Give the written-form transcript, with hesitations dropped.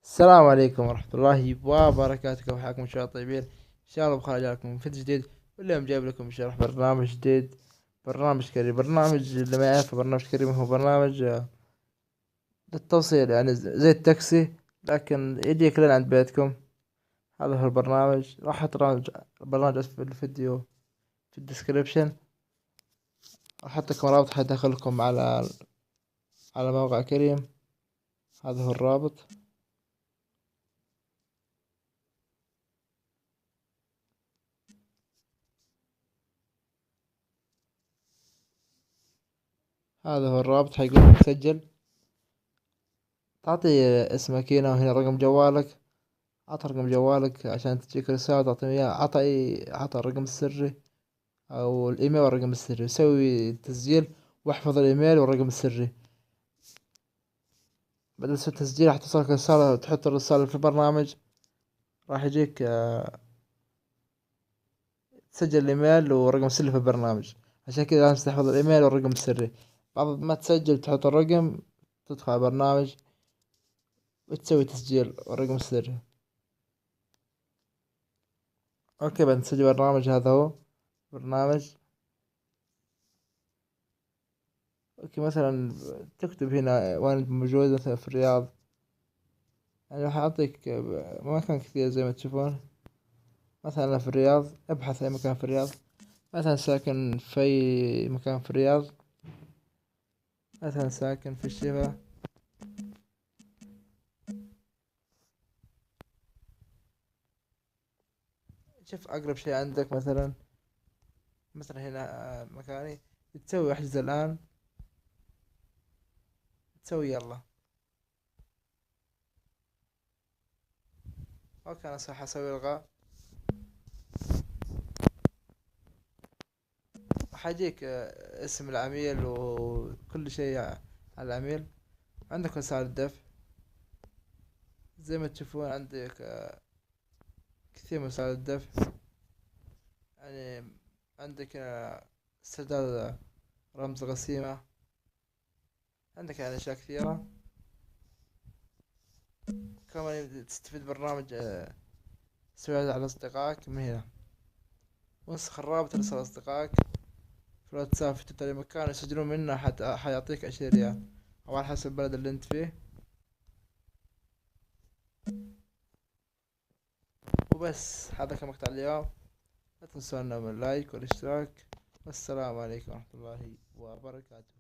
السلام عليكم ورحمة الله وبركاته، كيف حالكم شباب طيبين؟ إن شاء الله بخير. جاكم فيديو جديد، واليوم جايب لكم شرح برنامج جديد. برنامج كريم، برنامج اللي ما يعرف برنامج كريم هو برنامج للتوصيل، يعني زي التاكسي لكن يجيك لين عند بيتكم. هذا هو البرنامج. راح احط البرنامج في الفيديو في الديسكريبشن. راح احط لكم رابط حيدخلكم على موقع كريم. هذا هو الرابط. هذا هو الرابط، حيقول لك سجل. تعطي اسمك هنا، وهنا رقم جوالك. عطى رقم جوالك عشان تجيك رسالة تعطيهم إياه. عطى الرقم السري أو الإيميل والرقم السري. سوي تسجيل واحفظ الإيميل والرقم السري. بعد ما تسوي تسجيل راح توصلك رسالة، تحط الرسالة في البرنامج. راح يجيك تسجل الإيميل والرقم السري في البرنامج. عشان كذا لازم تحفظ الإيميل والرقم السري. بعد ما تسجل تحط الرقم، تدخل على البرنامج وتسوي تسجيل والرقم السري. أوكي، بعد تسجل برنامج. هذا هو برنامج. اوكي، مثلا تكتب هنا وين انت موجود، مثلا في الرياض. يعني راح اعطيك مكان كثير زي ما تشوفون. مثلا أنا في الرياض، ابحث اي مكان في الرياض. مثلا ساكن في اي مكان في الرياض. مثلا ساكن في الشفا. شوف اقرب شيء عندك. مثلا هنا مكاني. تسوي احجز الان، تسوي يلا. اوكي، انا صح اسوي الغاء. حيجيك اسم العميل وكل شيء على العميل. عندك وسائل الدفع زي ما تشوفون. عندك كثير من وسائل الدفع. يعني عندك استرداد رمز غسيمة. عندك يعني أشياء كثيرة. كمان تستفيد برنامج تسوي على أصدقائك من هنا. ونسخ الرابط ارسل أصدقائك في الواتساب، في تويتر، أي مكان يسجلون منه حيعطيك 20 ريال، أو على حسب البلد اللي أنت فيه. وبس، هذا كان مقطع اليوم. لا تنسون من اللايك والاشتراك. والسلام عليكم ورحمة الله وبركاته.